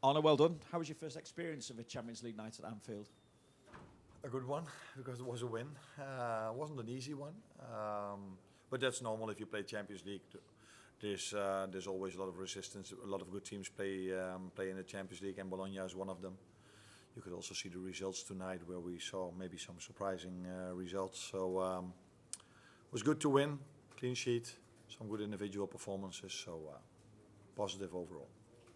Arne, well done. How was your first experience of a Champions League night at Anfield? A good one, because it was a win. Wasn't an easy one, but that's normal if you play Champions League. There's always a lot of resistance. A lot of good teams play in the Champions League, and Bologna is one of them. You could also see the results tonight, where we saw maybe some surprising results. So it was good to win, clean sheet, some good individual performances. So positive overall.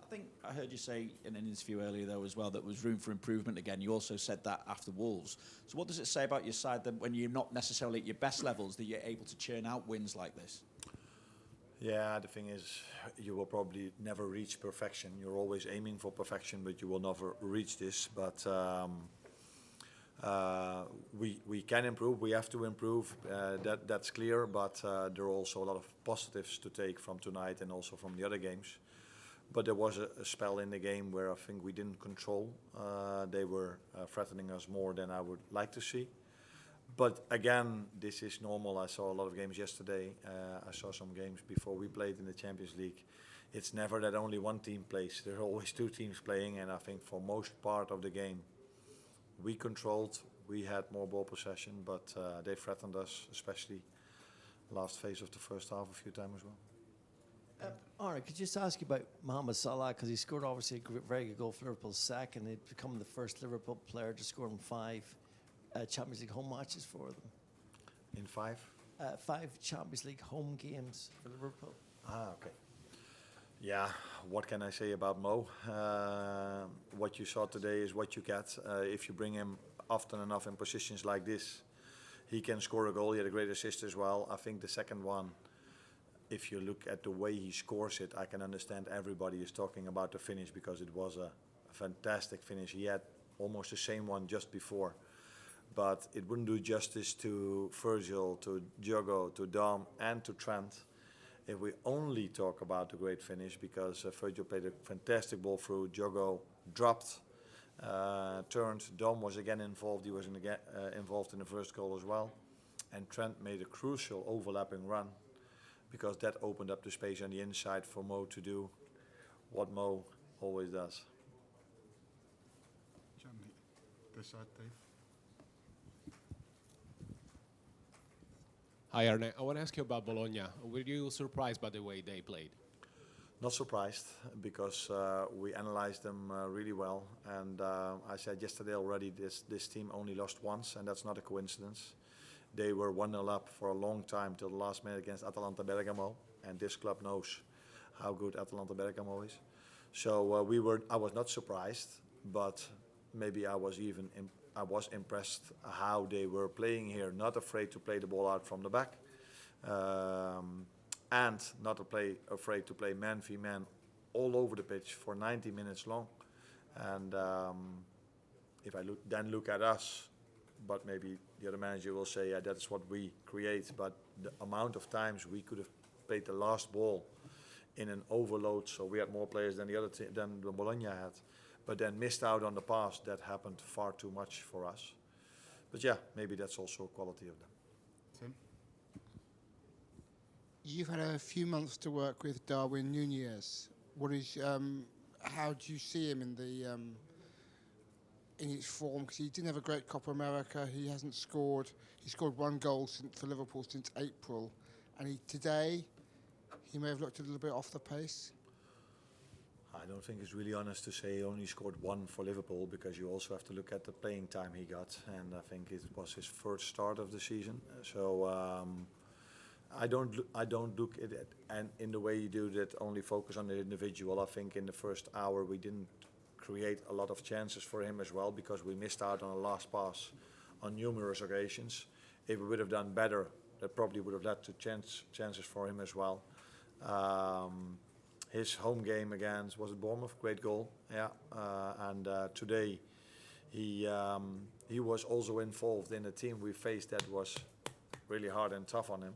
I think I heard you say in an interview earlier, though, as well, that there was room for improvement again. You also said that after Wolves. So what does it say about your side that when you're not necessarily at your best levels, that you're able to churn out wins like this? Yeah, the thing is, you will probably never reach perfection. You're always aiming for perfection, but you will never reach this. But we can improve. We have to improve. That's clear. But there are also a lot of positives to take from tonight and also from the other games. But there was a spell in the game where I think we didn't control. They were threatening us more than I would like to see. But again, this is normal. I saw a lot of games yesterday. I saw some games before we played in the Champions League. It's never that only one team plays. There are always two teams playing, and I think for most part of the game, we controlled. We had more ball possession, but they threatened us, especially last phase of the first half a few times as well. Arne, could you just ask you about Mohamed Salah, because he scored obviously a very good goal for Liverpool's second. He'd become the first Liverpool player to score in 5 Champions League home matches for them. In 5? 5 Champions League home games for Liverpool. Okay. Yeah, what can I say about Mo? What you saw today is what you get. If you bring him often enough in positions like this, he can score a goal. He had a great assist as well. I think the second one, if you look at the way he scores it, I can understand everybody is talking about the finish, because it was a fantastic finish. He had almost the same one just before. But it wouldn't do justice to Virgil, to Diogo, to Dom, and to Trent if we only talk about the great finish, because Virgil played a fantastic ball through, Diogo dropped, turned, Dom was again involved. He was involved in the first goal as well. And Trent made a crucial overlapping run, because that opened up the space on the inside for Mo to do what Mo always does. Germany, this side, Dave. Hi, Arne. I want to ask you about Bologna. Were you surprised by the way they played? Not surprised, because we analyzed them really well. And I said yesterday already, this team only lost once, and that's not a coincidence. They were 1-0 up for a long time till the last minute against Atalanta Bergamo, and this club knows how good Atalanta Bergamo is. So I was not surprised, but maybe I was impressed how they were playing here, not afraid to play the ball out from the back, and not afraid to play man v man all over the pitch for 90 minutes long. And if I look at us, but maybe the other manager will say, yeah, that's what we create. But the amount of times we could have played the last ball in an overload, so we had more players than than Bologna had, but then missed out on the pass. That happened far too much for us. But yeah, maybe that's also a quality of them. Tim? You've had a few months to work with Darwin Nunez. How do you see him in his form? Because he didn't have a great Copa America. He hasn't scored. He scored 1 goal for Liverpool since April, and today he may have looked a little bit off the pace. I don't think it's really honest to say he only scored 1 for Liverpool, because you also have to look at the playing time he got, and I think it was his first start of the season. So I don't look at it and in the way you do that, only focus on the individual. I think in the first hour we didn't create a lot of chances for him as well, because we missed out on a last pass on numerous occasions. If we would have done better, that probably would have led to chances for him as well. His home game against, was it Bournemouth? Great goal, yeah. And today he was also involved in a team we faced that was really hard and tough on him.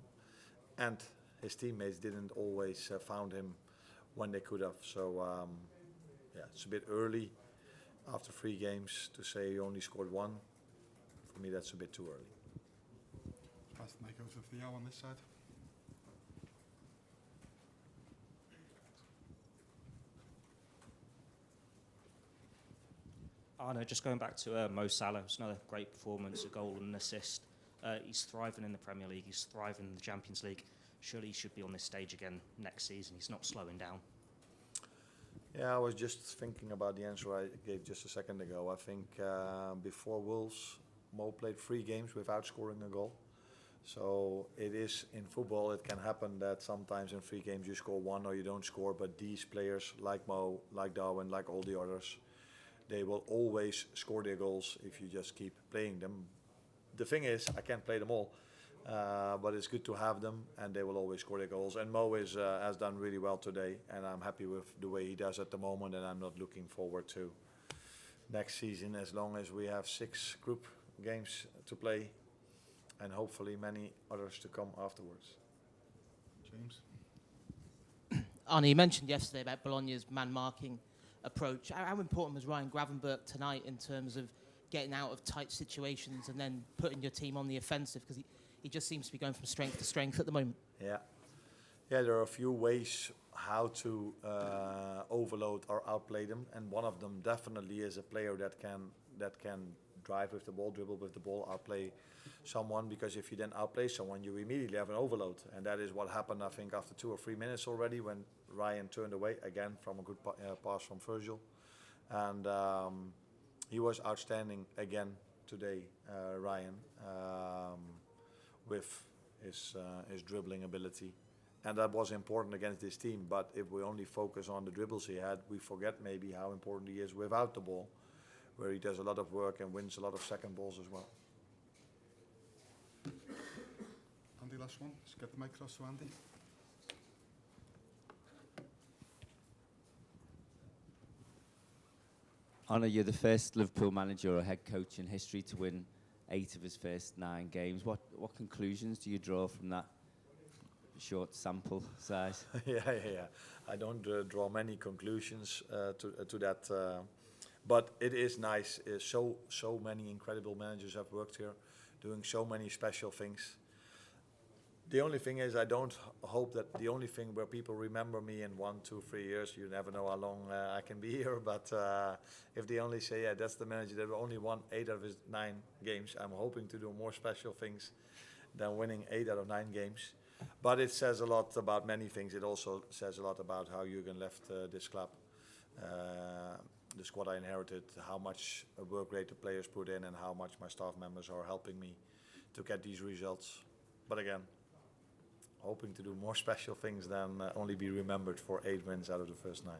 And his teammates didn't always found him when they could have. So yeah, it's a bit early after 3 games to say he only scored 1. For me, that's a bit too early. Pass the mic over to Theo on this side. Arne, just going back to Mo Salah, it's another great performance, a goal and an assist. He's thriving in the Premier League, he's thriving in the Champions League. Surely he should be on this stage again next season. He's not slowing down. Yeah, I was just thinking about the answer I gave just a second ago. I think before Wolves, Mo played 3 games without scoring a goal. So it is, in football, it can happen that sometimes in 3 games you score 1 or you don't score. But these players, like Mo, like Darwin, like all the others, they will always score their goals if you just keep playing them. The thing is, I can't play them all. But it's good to have them, and they will always score their goals. And Mo has done really well today, and I'm happy with the way he does at the moment, and I'm not looking forward to next season as long as we have 6 group games to play and hopefully many others to come afterwards. James? Arne, you mentioned yesterday about Bologna's man-marking approach. How important was Ryan Gravenberch tonight in terms of getting out of tight situations and then putting your team on the offensive? Because he just seems to be going from strength to strength at the moment. Yeah, there are a few ways how to overload or outplay them, and one of them definitely is a player that can drive with the ball, dribble with the ball, outplay someone. Because if you then outplay someone, you immediately have an overload, and that is what happened. I think after 2 or 3 minutes already, when Ryan turned away again from a good pass from Virgil, and he was outstanding again today, Ryan. With his dribbling ability, and that was important against this team. But if we only focus on the dribbles he had, we forget maybe how important he is without the ball, where he does a lot of work and wins a lot of second balls as well. Andy, last one. Just get the mic across to Andy. Arne, you're the first Liverpool manager or head coach in history to win 8 of his first 9 games. What conclusions do you draw from that short sample size? Yeah. I don't draw many conclusions to that, but it is nice. So many incredible managers have worked here, doing so many special things. The only thing is, I don't hope that the only thing where people remember me in 1, 2, 3 years, you never know how long I can be here, but if they only say, yeah, that's the manager that only won 8 out of his 9 games, I'm hoping to do more special things than winning 8 out of 9 games. But it says a lot about many things. It also says a lot about how Jurgen left this club, the squad I inherited, how much work rate the players put in, and how much my staff members are helping me to get these results. But again, hoping to do more special things than only be remembered for 8 wins out of the first 9.